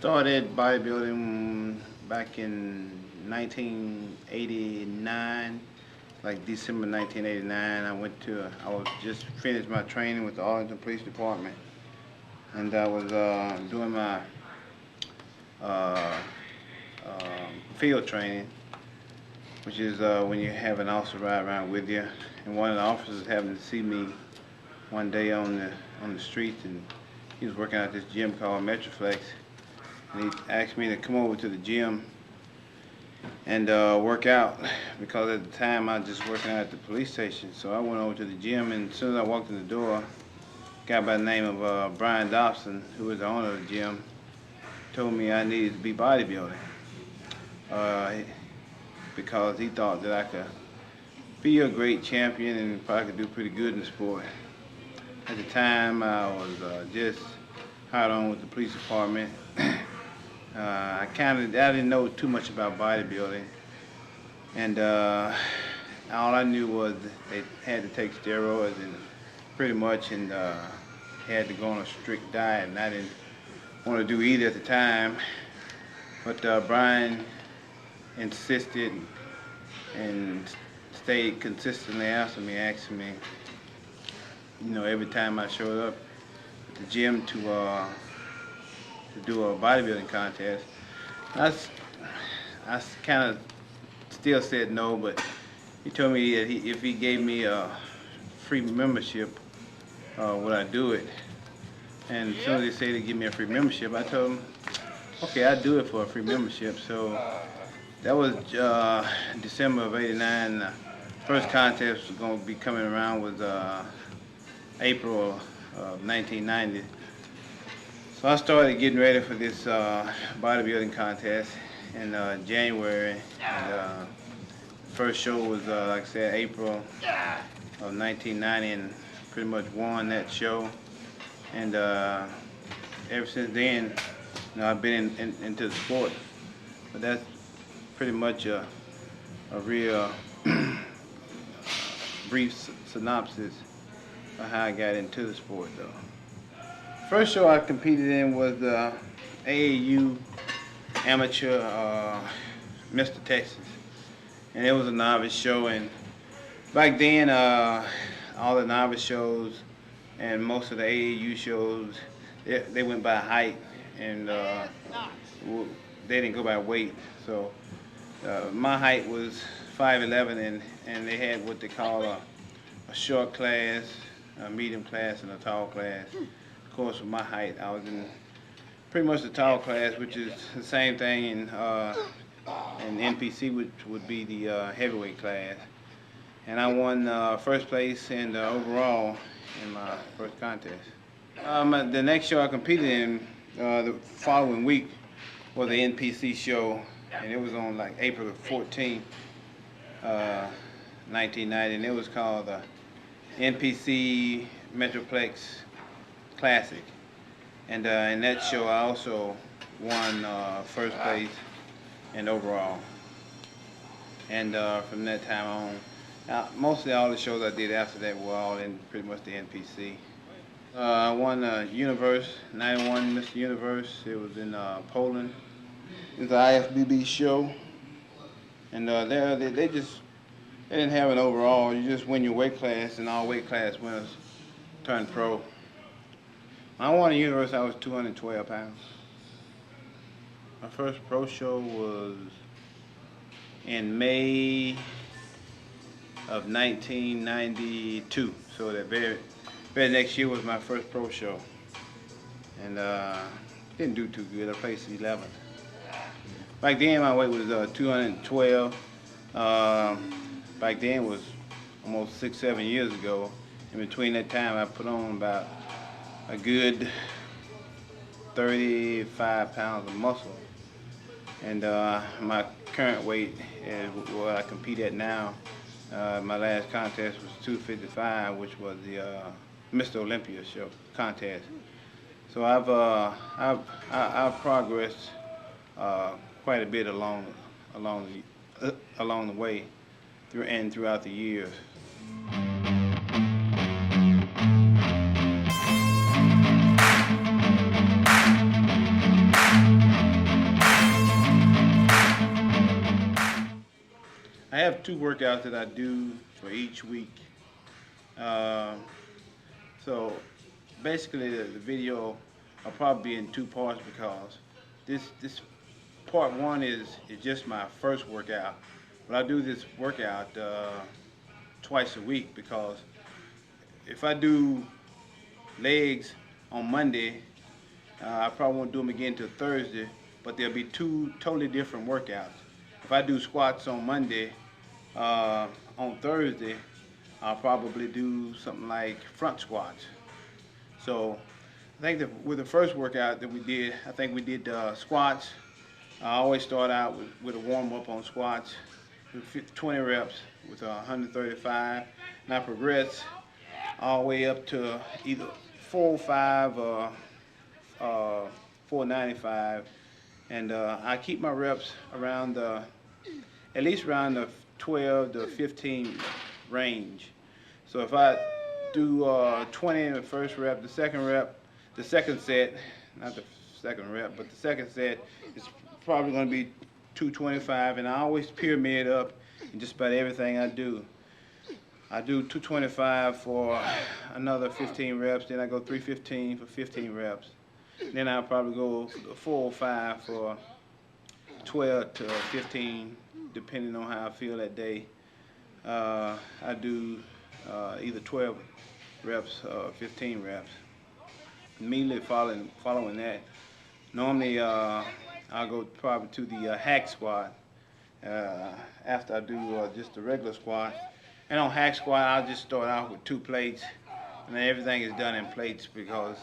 Started bodybuilding back in 1989, like December 1989. I was just finished my training with the Arlington Police Department, and I was doing my uh, field training, which is when you have an officer ride around with you. And one of the officers happened to see me one day on the streets, and he was working at this gym called Metroflex. And he asked me to come over to the gym and work out, because at the time I was just working out at the police station. So I went over to the gym, and as soon as I walked in the door, a guy by the name of Brian Dobson, who was the owner of the gym, told me I needed to be bodybuilding because he thought that I could be a great champion and probably could do pretty good in the sport. At the time, I was just hired on with the police department. I didn't know too much about bodybuilding, and all I knew was they had to take steroids and pretty much, and had to go on a strict diet, and I didn't want to do either at the time. But Brian insisted and stayed consistently after me, asking me, every time I showed up at the gym to do a bodybuilding contest. I kind of still said no, but he told me that if he gave me a free membership, would I do it? And as soon as they said they'd give me a free membership, I told him, okay, I'd do it for a free membership. So that was December of '89. The first contest was going to be coming around was April of 1990. So I started getting ready for this bodybuilding contest in January. And first show was, like I said, April of 1990, and pretty much won that show. And ever since then, I've been into the sport. But that's pretty much a real brief synopsis of how I got into the sport, though. First show I competed in was the AAU Amateur Mr. Texas, and it was a novice show. And back then, all the novice shows and most of the AAU shows, they went by height, and they didn't go by weight. So my height was 5'11", and they had what they call a short class, a medium class, and a tall class. Of course, with my height, I was in pretty much the tall class, which is the same thing in NPC, which would be the heavyweight class. And I won first place and overall in my first contest. The next show I competed in the following week was the NPC show, and it was on like April 14th, 1990, and it was called the NPC Metroplex Classic. And in that show I also won first place and overall. And from that time on, mostly all the shows I did after that were all in pretty much the NPC. I won Universe, 91 Mr. Universe. It was in Poland. It was the IFBB show. And they didn't have an overall. You just win your weight class, and all weight class winners turn pro. When I won the Universe, I was 212 pounds. My first pro show was in May of 1992. So that very next year was my first pro show. And didn't do too good. I placed 11th. Back then my weight was 212. Back then was almost 6-7 years ago. In between that time, I put on about a good 35 pounds of muscle. And my current weight is what I compete at now. My last contest was 255, which was the Mr. Olympia show contest. So I've progressed quite a bit along the way throughout the years. I have two workouts that I do for each week. Uh, so basically, the video will probably be in two parts because this part one is just my first workout. But I do this workout twice a week because if I do legs on Monday, I probably won't do them again till Thursday, but there'll be two totally different workouts. If I do squats on Monday, uh, on Thursday, I'll probably do something like front squats. So I think that with the first workout that we did, I think we did squats. I always start out with a warm up on squats, 20 reps with 135, and I progress all the way up to either 405 or 495, and I keep my reps around the at least around the 12 to 15 range. So if I do 20 in the first rep, the second set, not the second rep, but the second set is probably going to be 225, and I always pyramid up in just about everything I do. I do 225 for another 15 reps, then I go 315 for 15 reps. Then I'll probably go 405 for 12 to 15, depending on how I feel that day. I do either 12 reps or 15 reps. Immediately following that, normally I'll go probably to the hack squat after I do just the regular squat. And on hack squat, I'll just start out with 2 plates, and then everything is done in plates because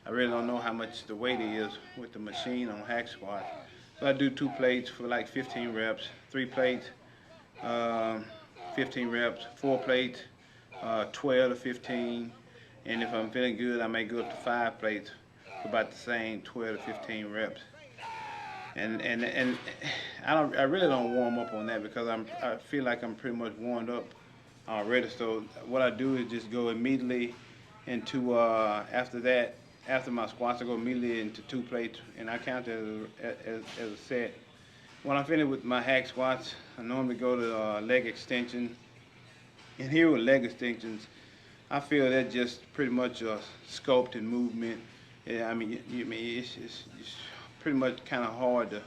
I really don't know how much the weight is with the machine on hack squat. So I do 2 plates for like 15 reps, 3 plates, 15 reps, 4 plates, 12 to 15, and if I'm feeling good, I may go up to 5 plates for about the same 12 to 15 reps. And I really don't warm up on that because I feel like I'm pretty much warmed up already. So what I do is just go immediately into after my squats, I go immediately into 2 plates, and I count it as a set. When I'm finished with my hack squats, I normally go to leg extension. And here with leg extensions, I feel that just pretty much a sculpt and movement. Yeah, I mean, it's pretty much kind of hard to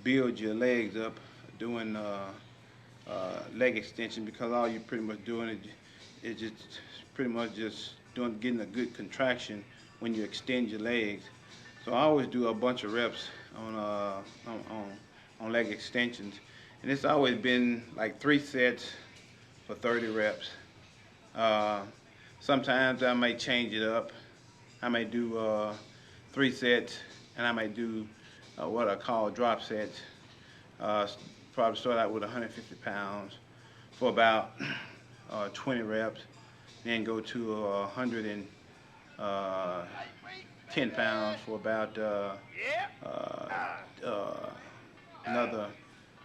build your legs up doing leg extension because all you're pretty much doing is just pretty much just getting a good contraction when you extend your legs. So I always do a bunch of reps on leg extensions, and it's always been like 3 sets for 30 reps. Sometimes I might change it up. I may do 3 sets, and I might do what I call drop sets. Probably start out with 150 pounds for about 20 reps, then go to 110 pounds for about another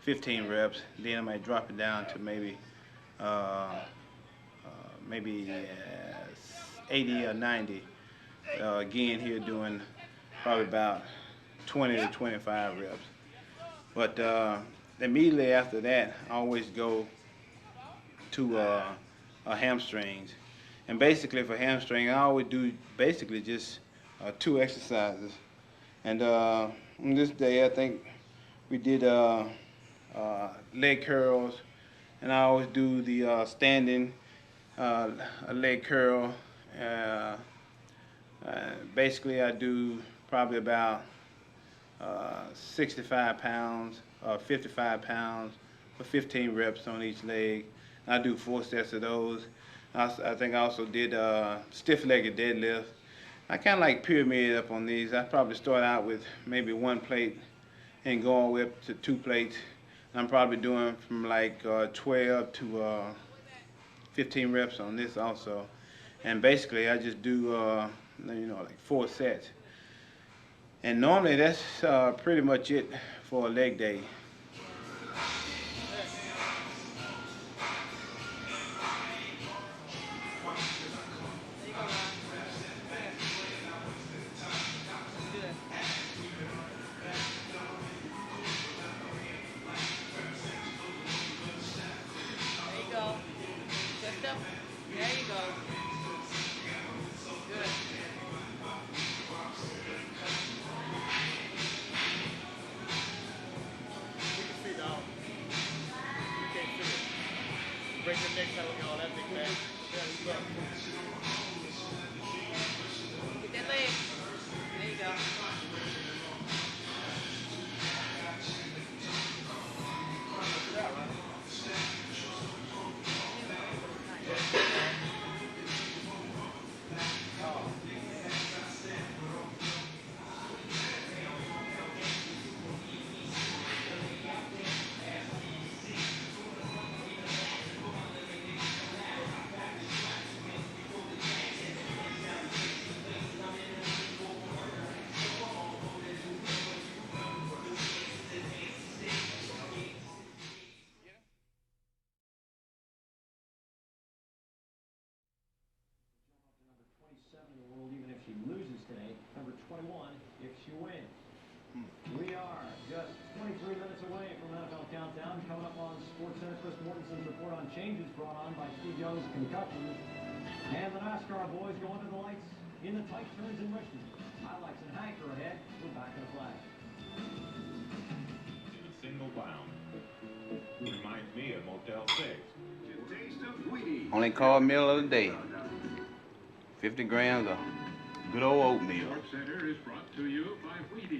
15 reps. Then I might drop it down to maybe 80 or 90. Again, here doing probably about 20 to 25 reps. But immediately after that, I always go to hamstrings. And basically for hamstring, I always do basically just 2 exercises. And on this day, I think we did leg curls, and I always do the standing leg curl. Basically, I do probably about 65 pounds or 55 pounds for 15 reps on each leg. I do 4 sets of those. I think I also did stiff-legged deadlift. I kind of like pyramid up on these. I probably start out with maybe 1 plate and go all the way up to 2 plates. I'm probably doing from like 12 to 15 reps on this also. And basically I just do like 4 sets. And normally that's pretty much it for a leg day. Get that leg. There you go. In the world, even if she loses today. Number 21, if she wins. We are just 23 minutes away from NFL Countdown. Coming up on SportsCenter, Chris Mortensen's report on changes brought on by Steve Young's concussions. And the NASCAR boys go under the lights in the tight turns in Richmond. Highlights and Hank are ahead. We're back in a flash. In a single bound. Reminds me of Motel 6. Only carb meal of the day. 50 grams of good old oatmeal.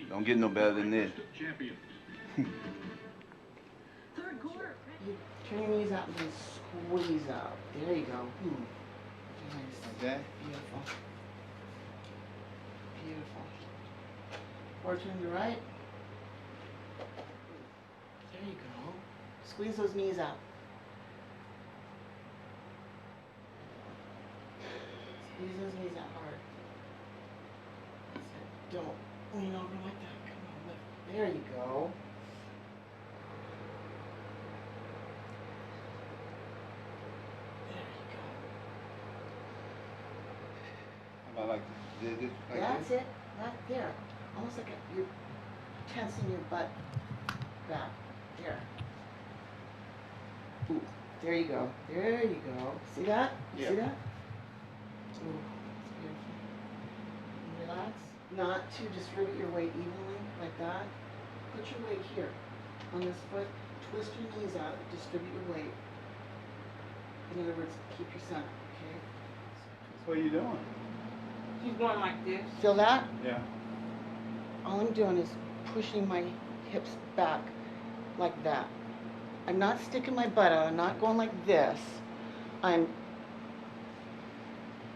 Don't get no better than this. Third quarter. You turn your knees out and then squeeze out. There you go. Nice. Like that? Beautiful. Beautiful. Or turn to the right. There you go. Squeeze those knees out. Squeeze those knees out hard. That's it. Don't lean over like that. Come on, lift. There you go. There you go. How about like this? Like That's this? it. Right there. Almost like you're tensing your butt back. There. Ooh. There you go. There you go. See that? Yeah. See that? Ooh, that's beautiful. And relax. Not to distribute your weight evenly like that. Put your weight here on this foot. Twist your knees out. Distribute your weight. In other words, keep your center. Okay. What are you doing? He's going like this. Feel that? Yeah. All I'm doing is pushing my hips back like that. I'm not sticking my butt out. I'm not going like this. I'm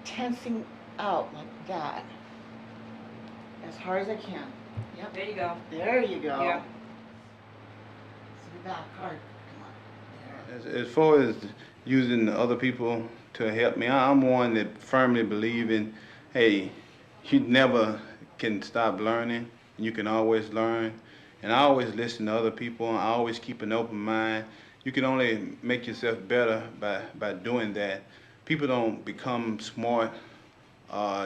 tensing out like that as hard as I can. Yep. There you go. There you go. Yeah. Sit back hard. Come on. There. As far as using other people to help me, I'm one that firmly believe in, hey, you never can stop learning. You can always learn. And I always listen to other people. I always keep an open mind. You can only make yourself better by doing that. People don't become smart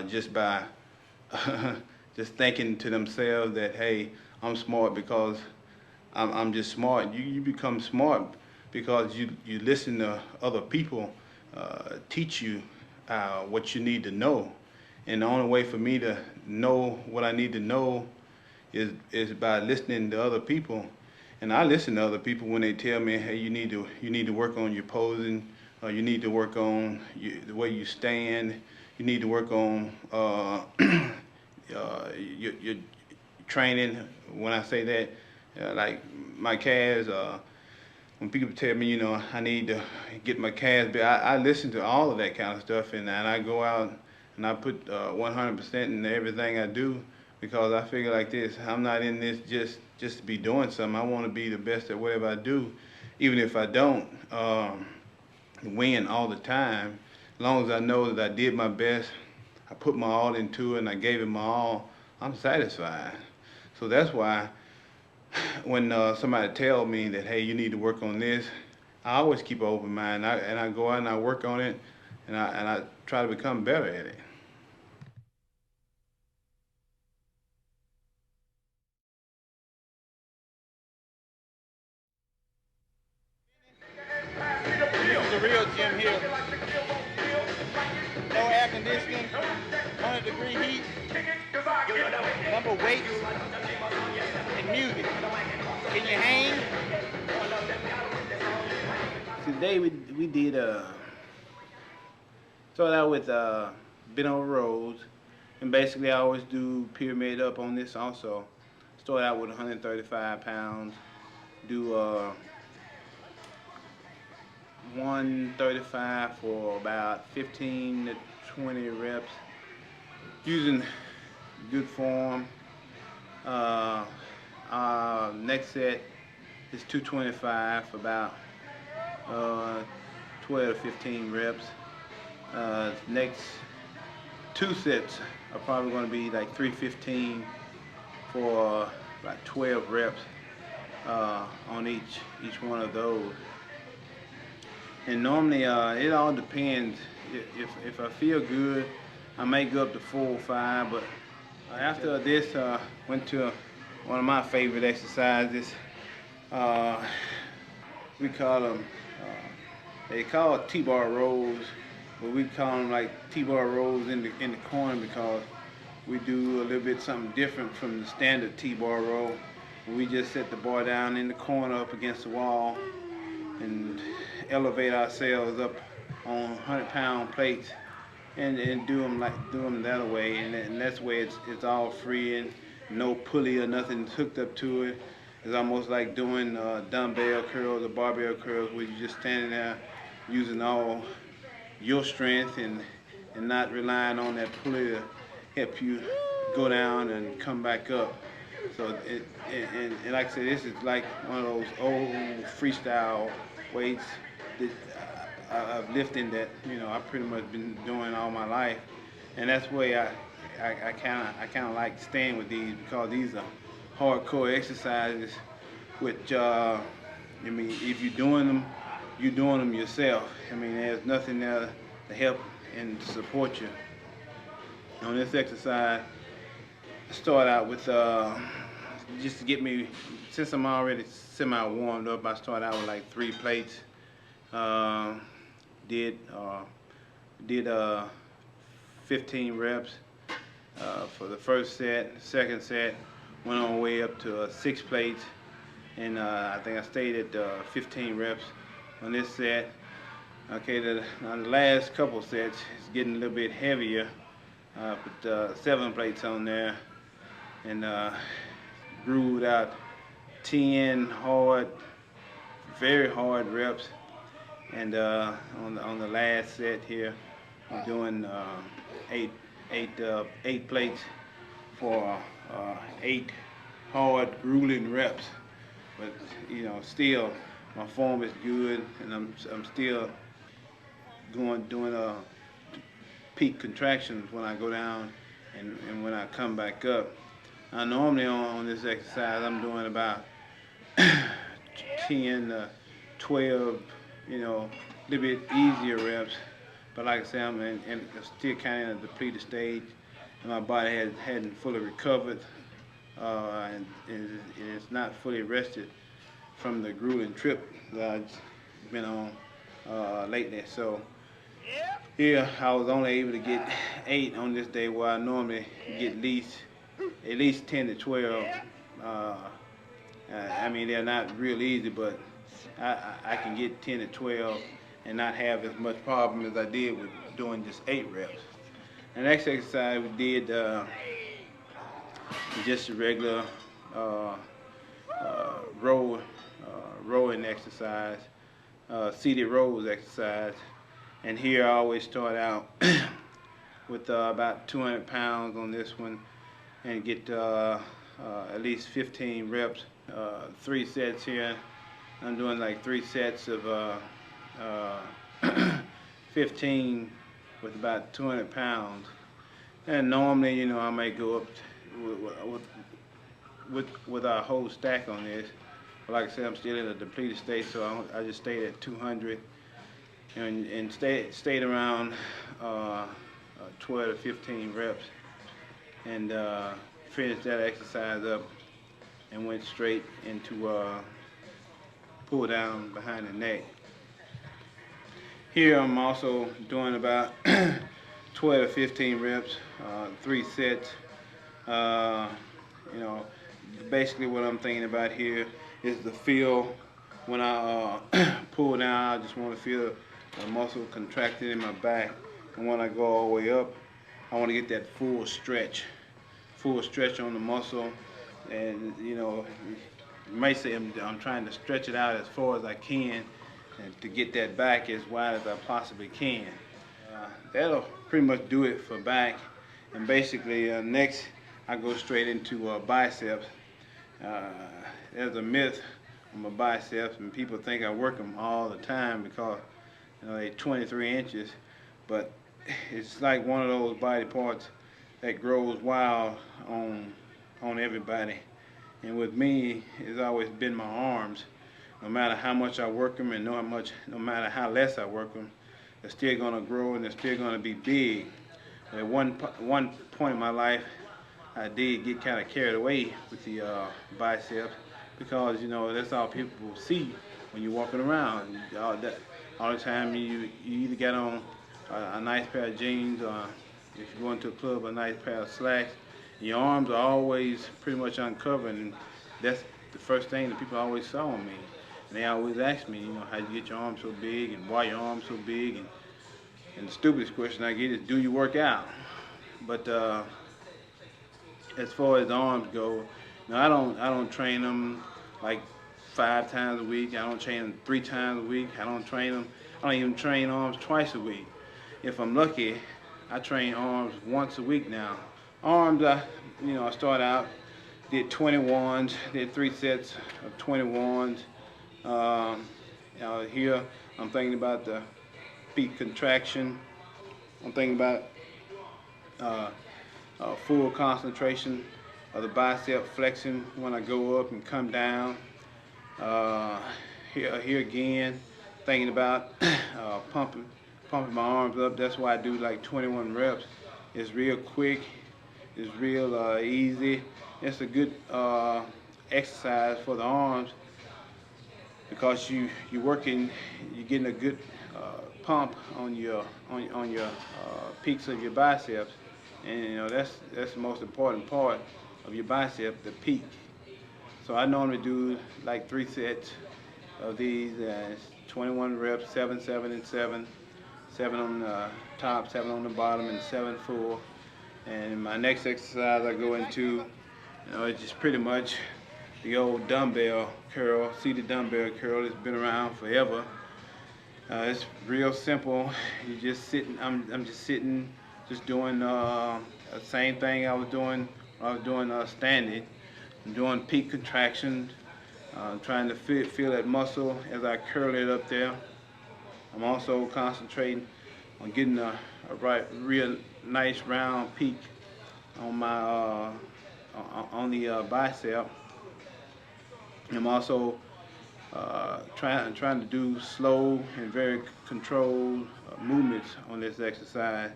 just by just thinking to themselves that, hey, I'm smart because I'm just smart. You become smart because you listen to other people teach you what you need to know. And the only way for me to know what I need to know is by listening to other people. And I listen to other people when they tell me, hey, you need to work on your posing, you need to work on the way you stand, you need to work on your training. When I say that, like my calves, when people tell me, I need to get my calves big, I listen to all of that kind of stuff, and I go out and I put 100% in everything I do, because I figure like this: I'm not in this just to be doing something. I want to be the best at whatever I do, even if I don't win all the time. As long as I know that I did my best, I put my all into it, and I gave it my all, I'm satisfied. So that's why when somebody tells me that, hey, you need to work on this, I always keep an open mind, and I go out and I work on it, and I try to become better at it. This is the real gym here. No air conditioning, 100-degree heat, number weights, and music. Can you hang? Today we did Start out with bent over rows, and basically I always do pyramid up on this also. Start out with 135 pounds, do 135 for about 15 to 20 reps, using good form. Next set is 225 for about 12 to 15 reps. Next two sets are probably going to be like 315 for about 12 reps on each one of those. And normally it all depends. If I feel good, I may go up to 4 or 5. But after this, went to one of my favorite exercises. We call them. They call it T-bar rows, but we call them like T-bar rows in the corner because we do a little bit something different from the standard T-bar row. We just set the bar down in the corner up against the wall and elevate ourselves up on 100-pound plates and do them that way, and that's way it's all free and no pulley or nothing hooked up to it. It's almost like doing dumbbell curls or barbell curls where you're just standing there using all your strength and not relying on that pulley to help you go down and come back up. So and like I said, this is like one of those old freestyle weights of lifting that I've pretty much been doing all my life, and that's the way I kind of like staying with these because these are hardcore exercises, which I mean, if you're doing them yourself. I mean, there's nothing there to help and support you. On this exercise, I start out with just to get me, since I'm already semi-warmed up, I start out with like 3 plates. Did 15 reps for the first set. Second set went all the way up to 6 plates, and I think I stayed at 15 reps on this set. Okay, now the last couple sets is getting a little bit heavier. Put 7 plates on there and grooved out 10 hard, very hard reps. And on the last set here, I'm doing 8 plates for 8 hard, grueling reps. But still my form is good, and I'm still doing peak contractions when I go down and when I come back up. Now normally on this exercise I'm doing about 10 to 12, a little bit easier reps. But like I said, I'm still kind of in a depleted stage, and my body hadn't fully recovered, and it's not fully rested from the grueling trip that I've been on lately. So here I was only able to get 8 on this day, where I normally get at least 10 to 12. I mean, they're not real easy, but I can get 10 to 12 and not have as much problem as I did with doing just 8 reps. The next exercise we did just a regular rowing exercise, seated rows exercise. And here I always start out with about 200 pounds on this one and get at least 15 reps, 3 sets here. I'm doing like 3 sets of 15 with about 200 pounds. And normally, I may go up with our whole stack on this. But like I said, I'm still in a depleted state, so I just stayed at 200 and stayed around 12 to 15 reps, and finished that exercise up and went straight into pull down behind the neck. Here I'm also doing about 12 to 15 reps, 3 sets. Basically what I'm thinking about here is the feel when I pull down. I just want to feel a muscle contracted in my back and when I go all the way up, I want to get that full stretch on the muscle. And you know, you might say I'm trying to stretch it out as far as I can, and to get that back as wide as I possibly can. That'll pretty much do it for back. And basically, next I go straight into biceps. Uh, there's a myth on my biceps, and people think I work them all the time because they're 23 inches, but it's like one of those body parts that grows wild on everybody. And with me, it's always been my arms. No matter how much I work them, and no matter how less I work them, they're still gonna grow and they're still gonna be big. At one point in my life, I did get kind of carried away with the biceps, because you know that's all people will see when you're walking around. All the time you either got on a nice pair of jeans, or if you go into a club, a nice pair of slacks. Your arms are always pretty much uncovered, and that's the first thing that people always saw on me. And they always ask me, you know, how you get your arms so big, and why your arms so big, and the stupidest question I get is, do you work out? But as far as the arms go, you know, I don't train them like 5 times a week. I don't train them 3 times a week. I don't even train arms twice a week. If I'm lucky, I train arms once a week now. Arms, I start out, did 21s, did 3 sets of 21s. Here I'm thinking about the peak contraction. I'm thinking about full concentration of the bicep flexing when I go up and come down. Here again, thinking about pumping my arms up. That's why I do like 21 reps. It's real quick. It's real easy. It's a good exercise for the arms, because you're getting a good pump on your peaks of your biceps, and you know that's the most important part of your bicep, the peak. So I normally do like 3 sets of these, 21 reps, 7, 7, and 7, 7 on the top, 7 on the bottom, and 7 full. And my next exercise I go into, it's just pretty much the old dumbbell curl, seated dumbbell curl. It's been around forever. It's real simple. You just sitting. I'm just sitting, just doing the same thing I was doing when I was doing standing. I'm doing peak contractions, trying to feel that muscle as I curl it up there. I'm also concentrating on getting a real nice round peak on my on the bicep. I'm also trying to do slow and very controlled movements on this exercise.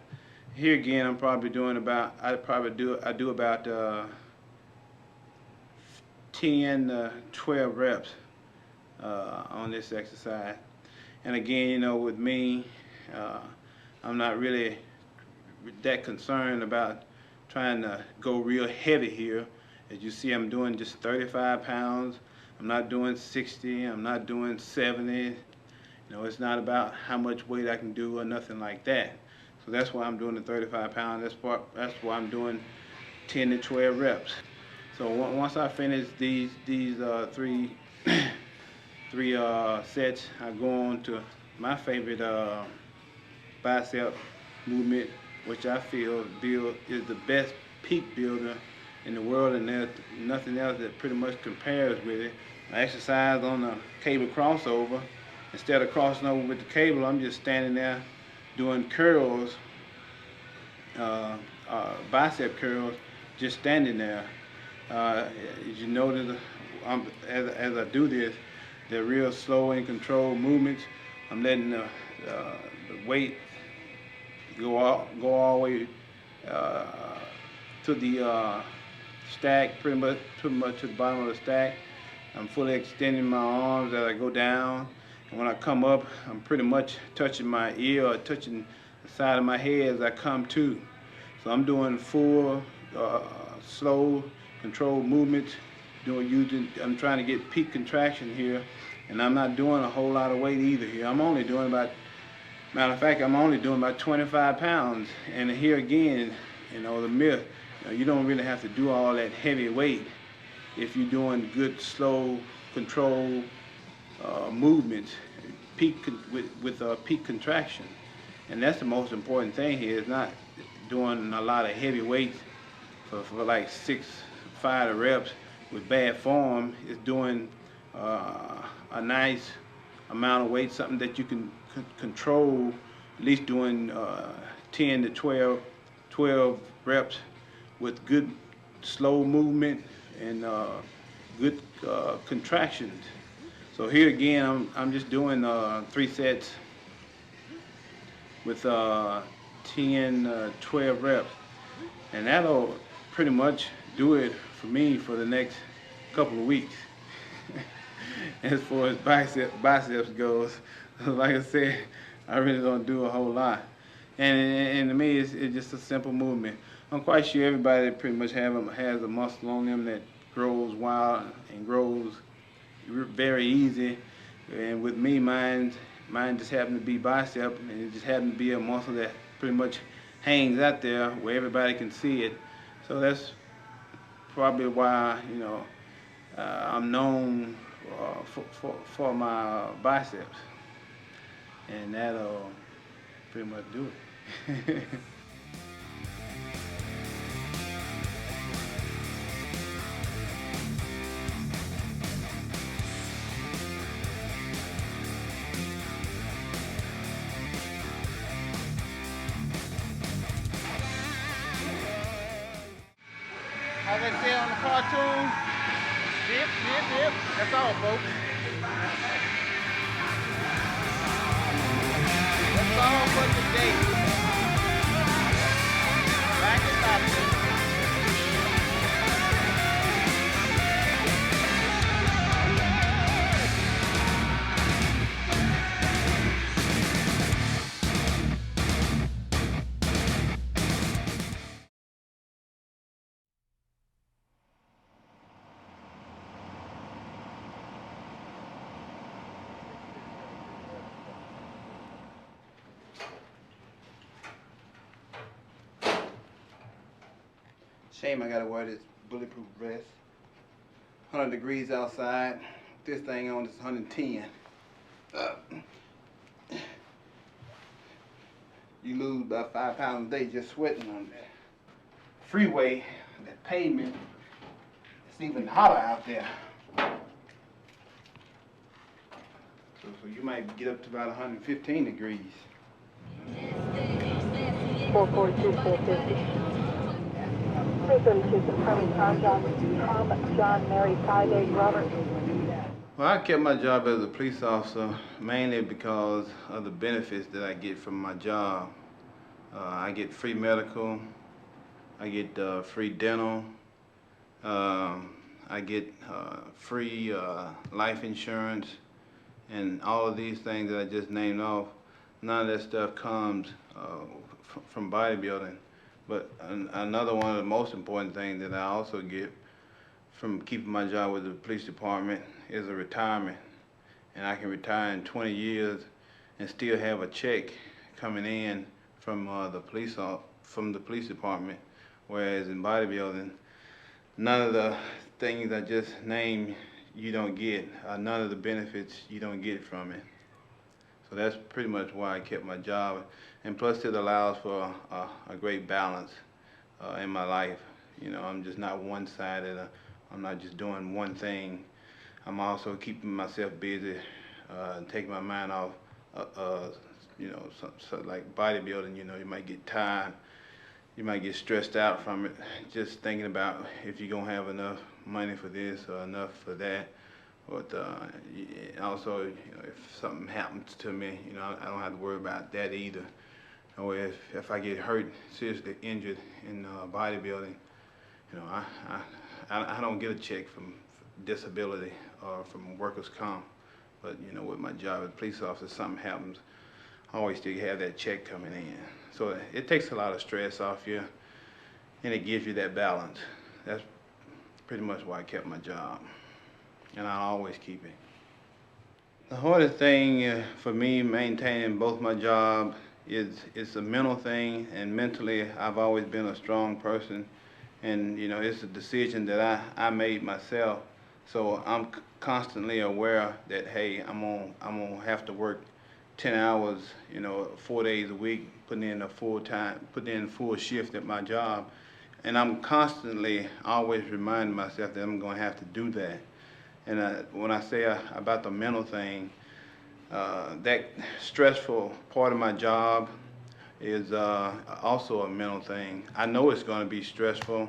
Here again, I'm probably doing about I do about 10 to 12 reps on this exercise. And again, you know, with me, I'm not really that concerned about trying to go real heavy here. As you see, I'm doing just 35 pounds. I'm not doing 60. I'm not doing 70. You know, it's not about how much weight I can do or nothing like that. So that's why I'm doing the 35 pounds. That's why I'm doing 10 to 12 reps. So once I finish these three sets, I go on to my favorite bicep movement, which I feel is the best peak builder in the world, and there's nothing else that pretty much compares with it. I exercise on the cable crossover. Instead of crossing over with the cable, I'm just standing there doing curls, bicep curls, just standing there. As you notice, as I do this, they're real slow and controlled movements. I'm letting the weight go all the way to the stack, pretty much to the bottom of the stack. I'm fully extending my arms as I go down, and when I come up, I'm pretty much touching my ear or touching the side of my head as I come to. So I'm doing full, slow, controlled movements. I'm trying to get peak contraction here, and I'm not doing a whole lot of weight either here. I'm only doing about Matter of fact, I'm only doing about 25 pounds. And here again, the myth, you don't really have to do all that heavy weight if you're doing good, slow, control movements, with peak contraction. And that's the most important thing here, is not doing a lot of heavy weights for like 5 reps with bad form. It's doing a nice amount of weight, something that you can control, at least doing 10 to 12 reps with good slow movement and good contractions. So here again, I'm just doing 3 sets with 10, 12 reps, and that'll pretty much do it for me for the next couple of weeks. As far as biceps goes, like I said, I really don't do a whole lot, and to me, it's just a simple movement. I'm quite sure everybody pretty much has a muscle on them that grows wild and grows very easy, and with me, mine just happened to be bicep, and it just happened to be a muscle that pretty much hangs out there where everybody can see it. So that's probably why I'm known for my biceps, and that'll pretty much do it. How they say on the cartoon, dip, dip, dip. That's all, folks. That's all for today. Back to Saturday. Shame I gotta wear this bulletproof vest. 100 degrees outside. This thing on is 110. You lose about 5 pounds a day just sweating on that freeway, that pavement. It's even hotter out there. So you might get up to about 115 degrees. 442, 450. 332, confirming Tom, John, Mary, Pi, Dave, Robert. Well, I kept my job as a police officer mainly because of the benefits that I get from my job. I get free medical, I get free dental, I get free life insurance, and all of these things that I just named off. None of that stuff comes from bodybuilding. But another one of the most important things that I also get from keeping my job with the police department is a retirement. And I can retire in 20 years and still have a check coming in from the police department. Whereas in bodybuilding, none of the things I just named you don't get. None of the benefits you don't get from it. So that's pretty much why I kept my job. And plus it allows for a great balance in my life. I'm just not one-sided. I'm not just doing one thing. I'm also keeping myself busy, taking my mind off, so like bodybuilding, you might get tired. You might get stressed out from it, just thinking about if you're gonna have enough money for this or enough for that. But also, if something happens to me, I don't have to worry about that either. Or if I get hurt, seriously injured in bodybuilding, I don't get a check from disability or from workers' comp. But with my job as a police officer, if something happens, I always still have that check coming in. So it takes a lot of stress off you, and it gives you that balance. That's pretty much why I kept my job. And I always keep it. The hardest thing for me maintaining both my job is it's a mental thing, and mentally I've always been a strong person, and it's a decision that I made myself. So I'm constantly aware that hey, I'm gonna have to work 10 hours, 4 days a week, putting in full shift at my job, and I'm constantly always reminding myself that I'm gonna have to do that. And when I say about the mental thing, that stressful part of my job is also a mental thing. I know it's going to be stressful.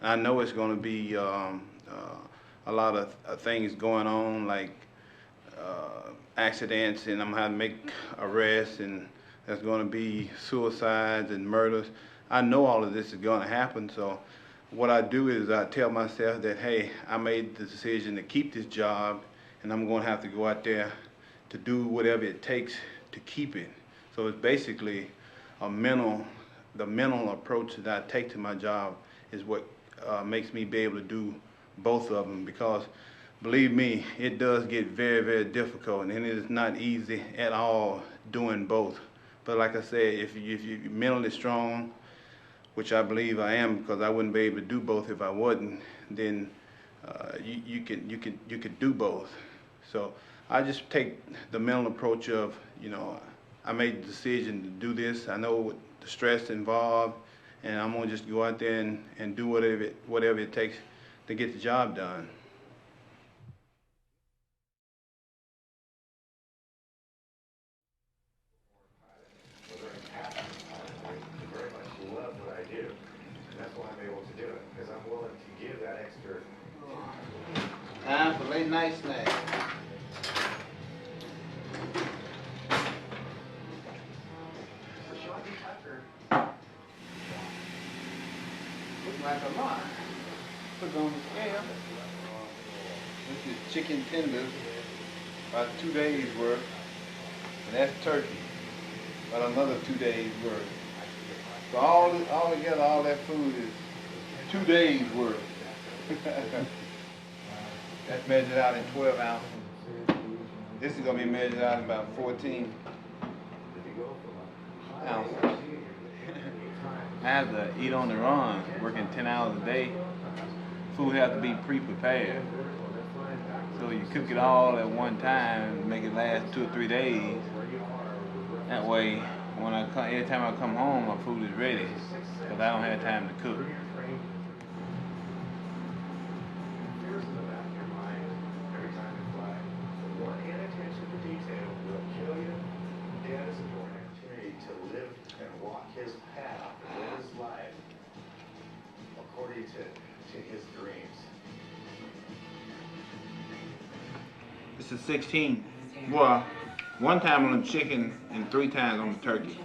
I know it's going to be a lot of things going on, like accidents, and I'm going to have to make arrests, and there's going to be suicides and murders. I know all of this is going to happen, so what I do is I tell myself that, hey, I made the decision to keep this job, and I'm going to have to go out there to do whatever it takes to keep it. So it's basically the mental approach that I take to my job is what makes me be able to do both of them, because believe me, it does get very, very difficult, and it is not easy at all doing both. But like I said, if you're mentally strong, which I believe I am, because I wouldn't be able to do both if I wasn't, then you could do both. So I just take the mental approach of, I made the decision to do this. I know what the stress involved, and I'm gonna just go out there and do whatever it takes to get the job done. Very much love what I do. And that's why I'm able to do it, because I'm willing to give that extra. Time for late night snack. Looks like a lot. Put it on the scale. This is chicken tenders, about 2 days worth, and that's turkey, about another 2 days worth. So all together, all that food is 2 days worth. That's measured out in 12 ounces. This is gonna be measured out in about 14 ounces. I have to eat on the run, working 10 hours a day. Food has to be pre-prepared. So you cook it all at one time, make it last 2 or 3 days. That way, every time I come home, my food is ready, because I don't have time to cook. To live and walk his path, live his life according to his dreams. It's a 16. Well, one time on the chicken and 3 times on the turkey.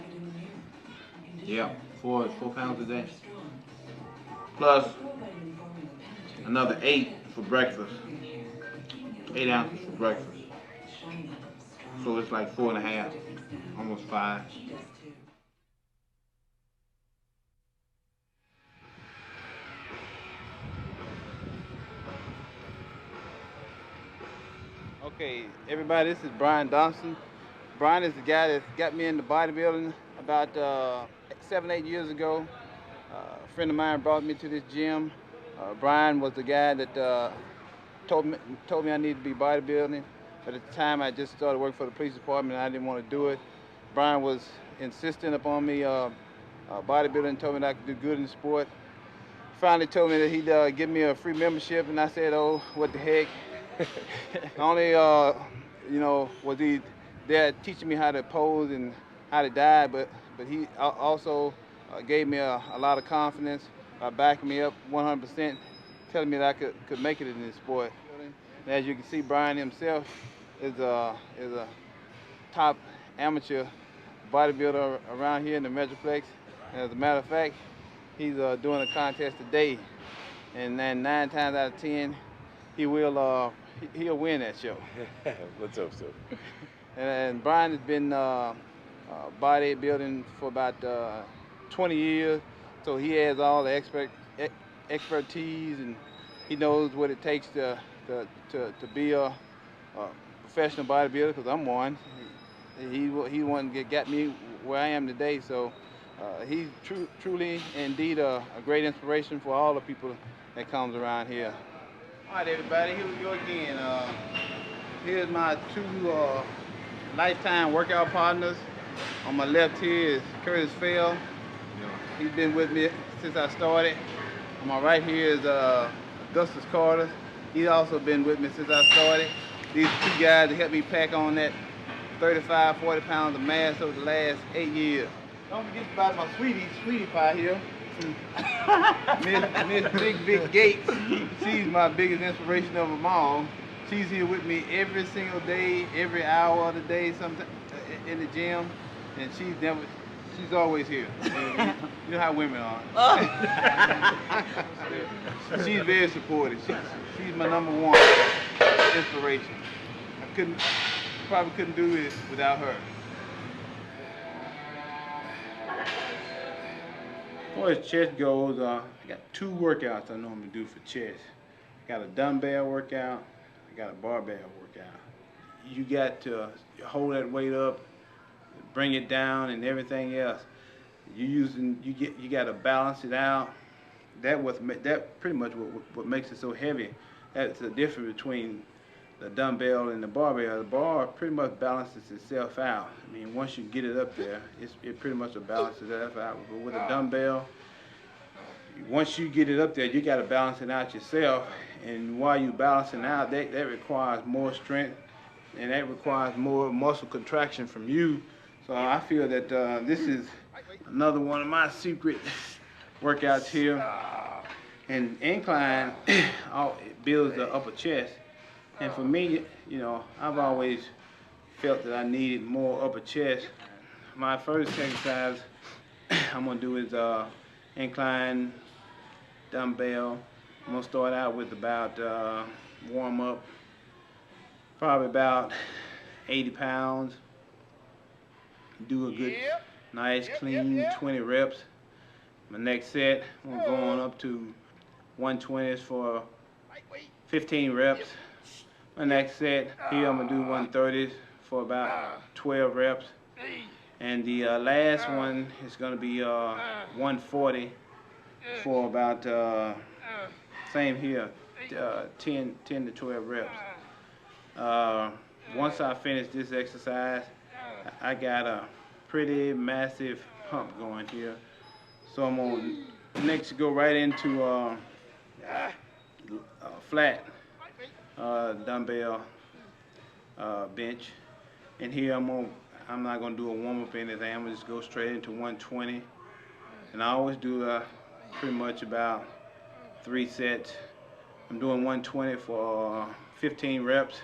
Yep, 4 pounds a day. Plus another 8 for breakfast. 8 ounces for breakfast. So it's like 4.5, almost 5. Okay, everybody, this is Brian Dawson. Brian is the guy that got me into bodybuilding about 7, 8 years ago. A friend of mine brought me to this gym. Brian was the guy that told me I needed to be bodybuilding. But at the time, I just started working for the police department, and I didn't want to do it. Brian was insistent upon me bodybuilding, told me that I could do good in the sport. Finally told me that he'd give me a free membership, and I said, oh, what the heck. Not only was he there teaching me how to pose and how to dive, but he also gave me a lot of confidence, backing me up 100%, telling me that I could make it in this sport. And as you can see, Brian himself is a top amateur bodybuilder around here in the Metroplex. And as a matter of fact, he's doing a contest today, and then 9 times out of 10, he'll win that show. Let's hope so. And Brian has been bodybuilding for about 20 years, so he has all the expertise, and he knows what it takes to be a professional bodybuilder, because I'm one. He one that got me where I am today. So he's truly, indeed, a great inspiration for all the people that comes around here. All right, everybody, here we go again. Here's my two lifetime workout partners. On my left here is Curtis Fell. He's been with me since I started. On my right here is Augustus Carter. He's also been with me since I started. These two guys that helped me pack on that 35, 40 pounds of mass over the last 8 years. Don't forget about my sweetie pie here. Miss Big Gates. She's my biggest inspiration of them all. She's here with me every single day, every hour of the day, sometimes in the gym, and she's always here. You know how women are. She's very supportive. She's my #1 inspiration. Probably couldn't do it without her. As far as chest goes, I got 2 workouts I normally do for chest. I got a dumbbell workout, I got a barbell workout. You got to hold that weight up, bring it down, and everything else. You got to balance it out. That pretty much what makes it so heavy. That's the difference between the dumbbell and the barbell. The bar pretty much balances itself out. I mean, once you get it up there, it pretty much balances itself out. But with a dumbbell, once you get it up there, you got to balance it out yourself. And while you're balancing out, that requires more strength, and that requires more muscle contraction from you. So I feel that this is another one of my secret workouts here. And incline it builds the upper chest. And for me, you know, I've always felt that I needed more upper chest. My first exercise I'm gonna do is incline dumbbell. I'm gonna start out with about warm up, probably about 80 pounds. Do a good, nice, clean 20 reps. My next set, I'm gonna go on up to 120s for 15 reps. My next set, here I'm gonna do 130s for about 12 reps. And the last one is gonna be 140 for about, same here, 10 to 12 reps. Once I finish this exercise, I got a pretty massive pump going here. So I'm gonna next go right into flat dumbbell bench. And here I'm not gonna do a warm up or anything. I'm gonna just go straight into 120. And I always do pretty much about 3 sets. I'm doing 120 for 15 reps.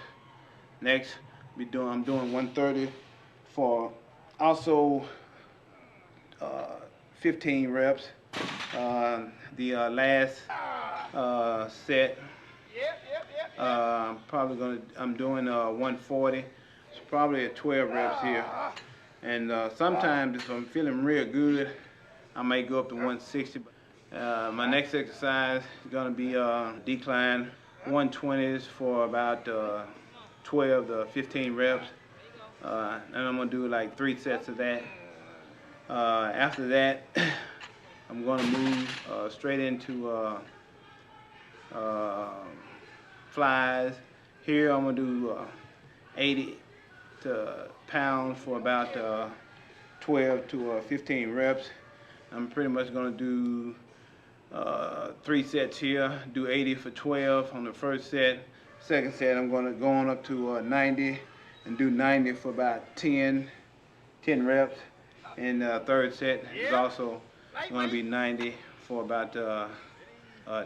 Next, I'm doing 130 for also 15 reps. The last set, I'm doing 140. It's probably at 12 reps here. And sometimes if I'm feeling real good, I may go up to 160. My next exercise is gonna be decline 120s for about 12 to 15 reps. And I'm gonna do like 3 sets of that. After that, I'm gonna move straight into flies. Here I'm gonna do 80 pounds for about 12 to 15 reps. I'm pretty much gonna do 3 sets here, do 80 for 12 on the first set. Second set, I'm gonna go on up to 90 and do 90 for about 10 reps. And third set is also gonna be 90 for about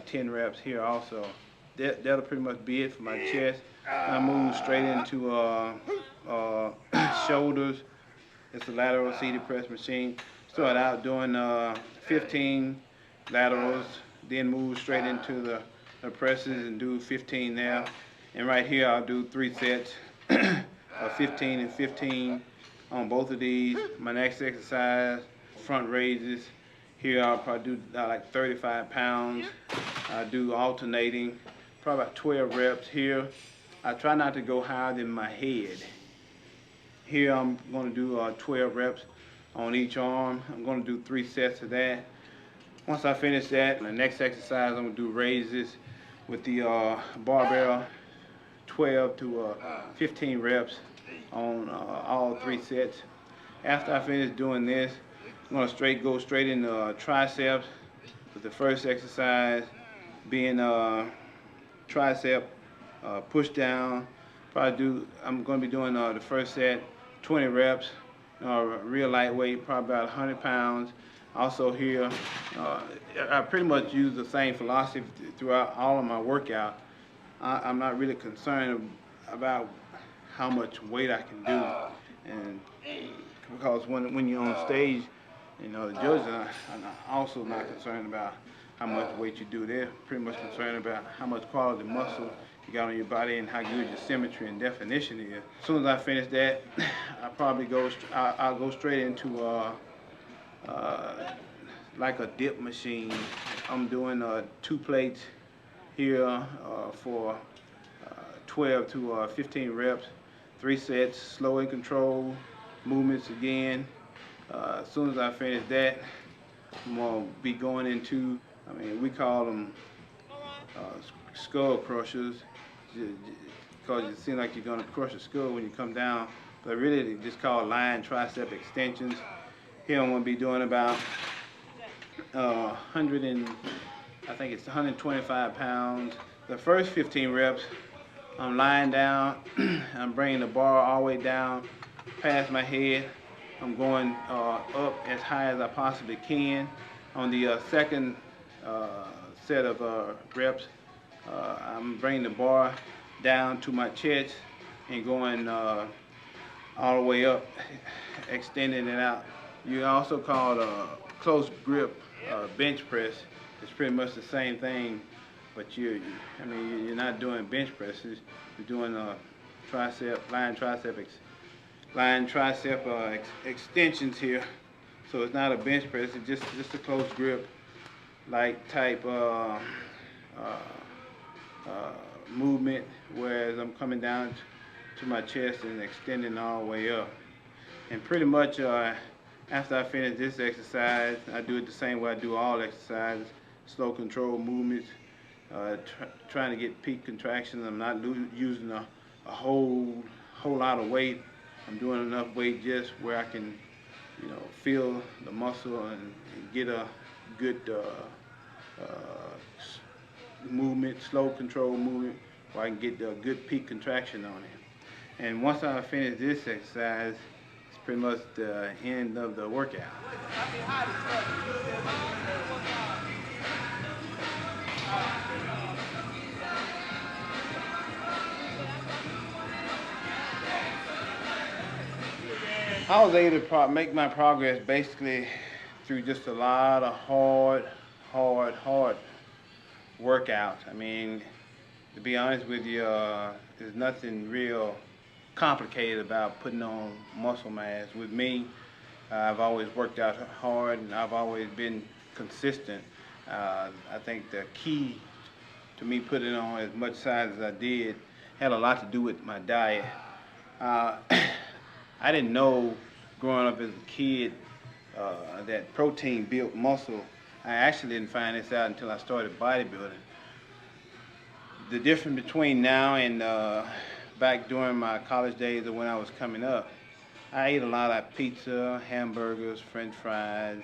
10 reps here also. That'll pretty much be it for my chest. I move straight into shoulders. It's a lateral seated press machine. Start out doing 15 laterals, then move straight into the presses and do 15 there. And right here I'll do 3 sets of 15 and 15 on both of these. My next exercise, front raises. Here I'll probably do like 35 pounds. I do alternating, probably about 12 reps here. I try not to go higher than my head. Here I'm going to do 12 reps on each arm. I'm going to do 3 sets of that. Once I finish that, the next exercise I'm going to do raises with the barbell, 12 to 15 reps on all 3 sets. After I finish doing this, I'm going to go straight into triceps, with the first exercise being tricep push down. I'm going to be doing the first set, 20 reps, real lightweight, probably about 100 pounds. Also here, I pretty much use the same philosophy throughout all of my workout. I'm not really concerned about how much weight I can do, and because when you're on stage, you know, the judges are also not concerned about how much weight you do. They're pretty much concerned about how much quality muscle you got on your body and how good your symmetry and definition is. As soon as I finish that, I'll go straight into like a dip machine. I'm doing 2 plates here for 12 to 15 reps, 3 sets, slow and controlled movements again. As soon as I finish that, I'm going to be going into, we call them skull crushers, because it seems like you're going to crush a skull when you come down, but really they just called lying tricep extensions. Here I'm going to be doing about 125 pounds. The first 15 reps, I'm lying down, I'm bringing the bar all the way down past my head. I'm going up as high as I possibly can. On the second set of reps, I'm bringing the bar down to my chest and going all the way up, extending it out. You also call it a close grip bench press. It's pretty much the same thing, but you're not doing bench presses. You're doing lying tricep extensions here. So it's not a bench press. It's just a close grip, like type movement. Whereas I'm coming down to my chest and extending all the way up. And pretty much after I finish this exercise, I do it the same way I do all exercises, slow control movements, trying to get peak contractions. I'm not using a whole lot of weight. I'm doing enough weight just where I can, feel the muscle and get a good movement, slow control movement, where I can get a good peak contraction on it. And once I finish this exercise, it's pretty much the end of the workout. I was able to make my progress basically through just a lot of hard workouts. To be honest with you, there's nothing real complicated about putting on muscle mass. With me, I've always worked out hard and I've always been consistent. I think the key to me putting on as much size as I did had a lot to do with my diet. I didn't know growing up as a kid that protein built muscle. I actually didn't find this out until I started bodybuilding. The difference between now and back during my college days or when I was coming up, I ate a lot of pizza, hamburgers, french fries,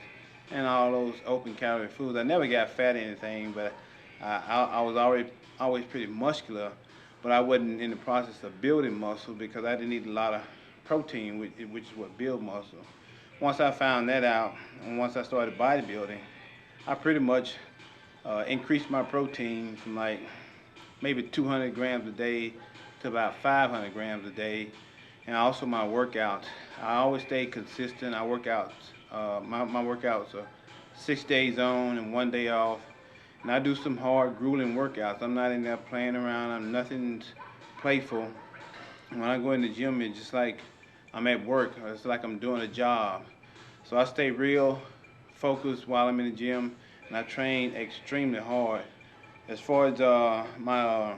and all those open calorie foods. I never got fat or anything, but I was always pretty muscular, but I wasn't in the process of building muscle because I didn't eat a lot of protein, which is what builds muscle. Once I found that out, and once I started bodybuilding, I pretty much increased my protein from like maybe 200 grams a day to about 500 grams a day. And also my workouts. I always stay consistent. My workouts are 6 days on and 1 day off. And I do some hard, grueling workouts. I'm not in there playing around. I'm nothing playful. When I go in the gym, it's just like I'm at work. It's like I'm doing a job. So I stay real focused while I'm in the gym, and I train extremely hard. As far as my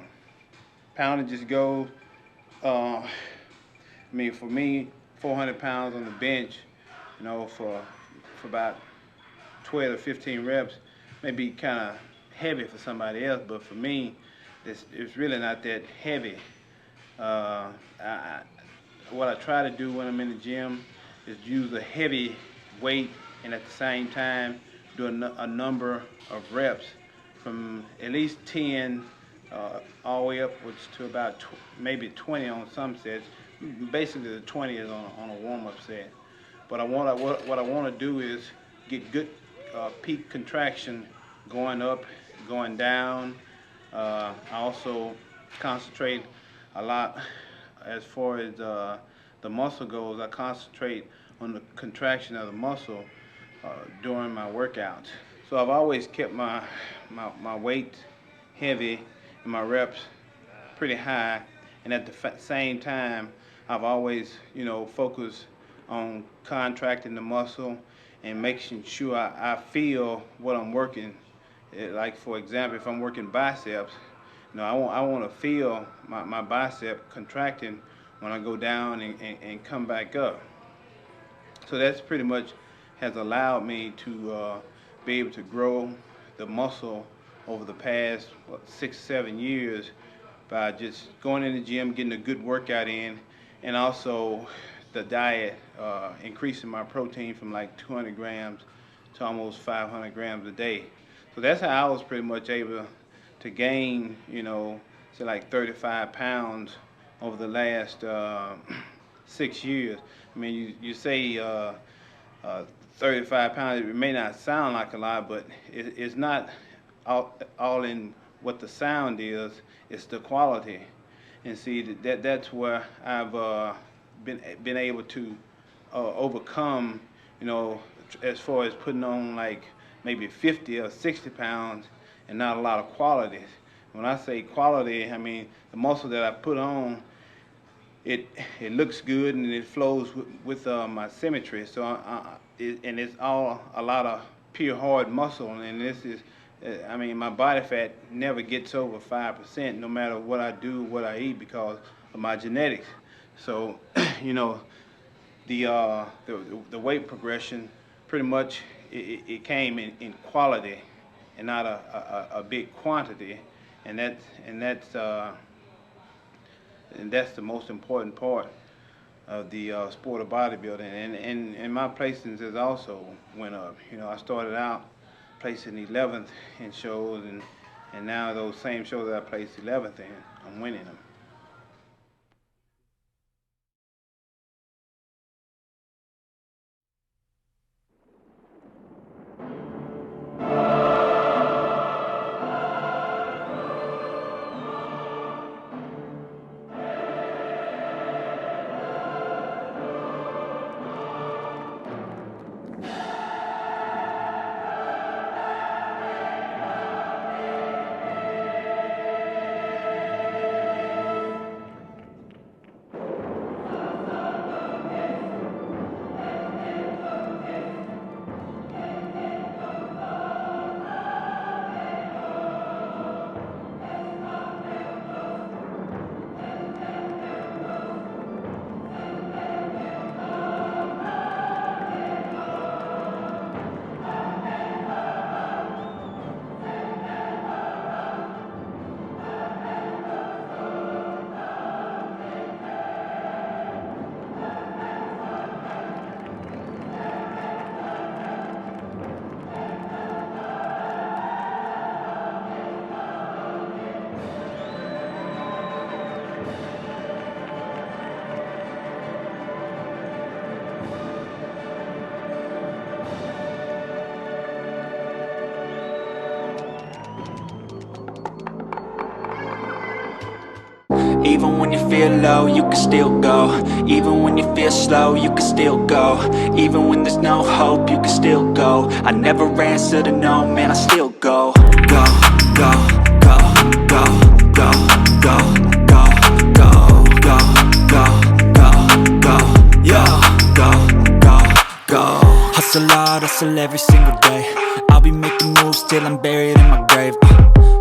poundage goes, I mean, for me, 400 pounds on the bench, you know, for about 12 to 15 reps may be kind of heavy for somebody else, but for me, it's really not that heavy. What I try to do when I'm in the gym is use a heavy weight and at the same time do a number of reps from at least 10 all the way upwards to about maybe 20 on some sets. Basically, the 20 is on a warm-up set. But what I want to do is get good peak contraction going up, going down. I also concentrate a lot as far as the muscle goes. I concentrate on the contraction of the muscle during my workouts. So I've always kept my weight heavy and my reps pretty high, and at the same time, I've always, you know, focused on contracting the muscle and making sure I feel what I'm working. Like for example, if I'm working biceps, you know, I want to feel my bicep contracting when I go down and come back up. So that's pretty much has allowed me to be able to grow the muscle over the past 6, 7 years by just going in the gym, getting a good workout in, and also the diet, increasing my protein from like 200 grams to almost 500 grams a day. So that's how I was pretty much able to gain, you know, say like 35 pounds over the last 6 years. I mean, you say 35 pounds, it may not sound like a lot, but it's not all in what the sound is, it's the quality. And see, that's where I've been able to overcome, you know, as far as putting on like maybe 50 or 60 pounds and not a lot of quality. When I say quality, I mean the muscle that I put on, it looks good and it flows with my symmetry. So and it's all a lot of pure hard muscle, and this is, I mean, my body fat never gets over 5% no matter what I do, what I eat, because of my genetics. So, you know, the weight progression pretty much it came in quality and not a big quantity, and that's the most important part of the sport of bodybuilding. And my placings has also went up. You know, I started out placing 11th in shows, and now those same shows that I placed 11th in, I'm winning them. Even when you feel low, you can still go. Even when you feel slow, you can still go. Even when there's no hope, you can still go. I never answer to no, man, I still go. Go, go, go, go, go, go, go, go, go, go, go, go, yo, go, go, go. Hustle hard, hustle every single day. I'll be making moves till I'm buried in my grave.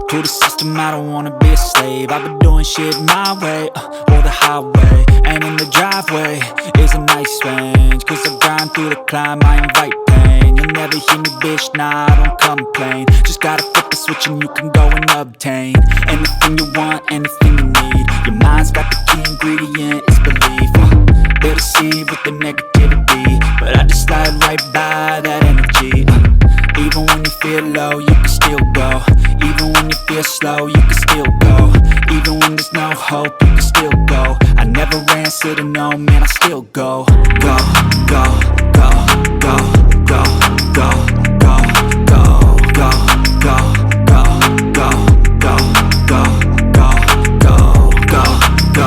To the system, I don't wanna be a slave. I've been doing shit my way, or the highway. And in the driveway is a nice range. Cause I grind through the climb, I invite pain. You'll never hear me, bitch, nah, I don't complain. Just gotta flip the switch and you can go and obtain anything you want, anything you need. Your mind's got the key ingredient, it's belief. They deceive with the negativity, but I just slide right by that energy. Even when you feel low, you can still go. Even when you feel slow, you can still go. Even when there's no hope, you can still go. I never answer to no, man, I still go. Go, go, go, go, go, go, go, go, go, go, go, go, go, go, go, go, go,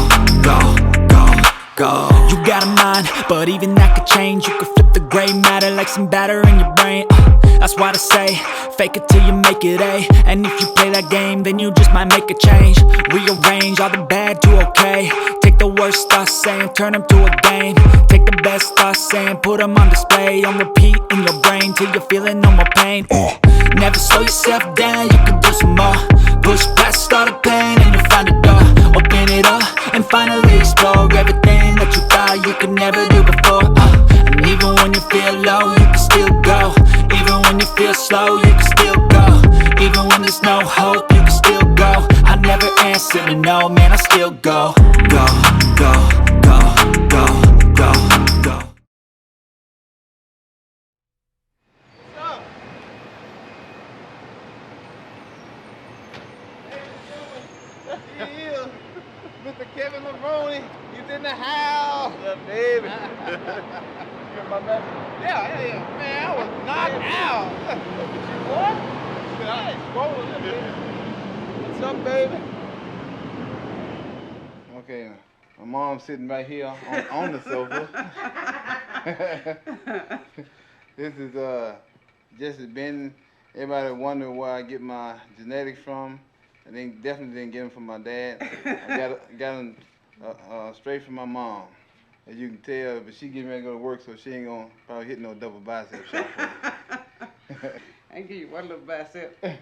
go, go, go. You got a mind, but even that could change. You could flip the gray matter like some batter in your brain. That's why they say, fake it till you make it A. And if you play that game, then you just might make a change. Rearrange all the bad to okay. Take the worst thoughts saying, turn them to a game. Take the best thoughts saying, put them on display. On repeat in your brain till you're feeling no more pain. Never slow yourself down, you can do some more. Push past all the pain and you'll find a door. Open it up and finally explore everything that you thought you could never do before. And even when you feel low, you can still go. Even when you feel slow, you can still go. Even when there's no hope, you can still go. I never answer to no, man, I still go. Go, go, go, go, go, go. Yeah, Mr. Kevin Maroney, he's in the house. Yeah, baby. You my man? Yeah. Man, I was knocked out. What? Yeah, what's up, baby? Okay, my mom's sitting right here on the sofa. This is just has been. Everybody wondering where I get my genetics from. I definitely didn't get them from my dad. I got them straight from my mom. As you can tell, but she getting ready to go to work, so she ain't gonna probably hit no double bicep shot for me. I can give you one little bicep. And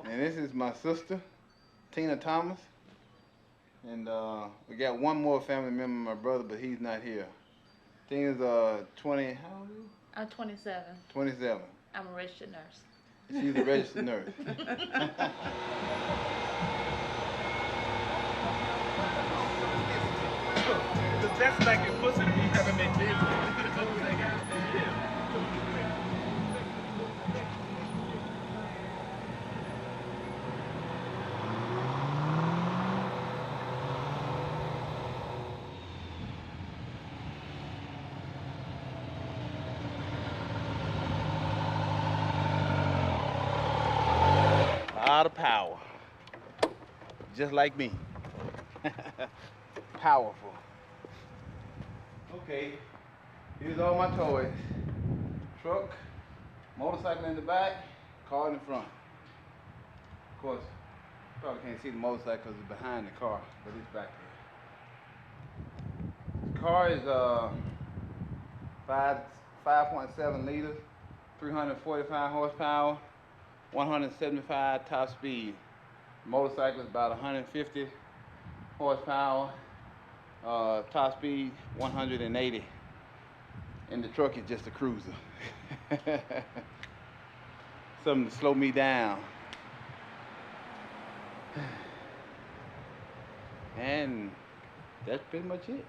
this is my sister, Tina Thomas. And we got one more family member, my brother, but he's not here. Tina's 20, how old are you? I'm 27. 27. I'm a registered nurse. She's a registered nurse. Because that's like your pussy be having their business. A lot of power. Just like me. Powerful. Okay, here's all my toys. Truck, motorcycle in the back, car in the front. Of course, you probably can't see the motorcycle because it's behind the car, but it's back there. The car is 5.7 liters, 345 horsepower, 175 top speed. Motorcycle is about 150 horsepower, top speed 180. And the truck is just a cruiser. Something to slow me down. And that's pretty much it.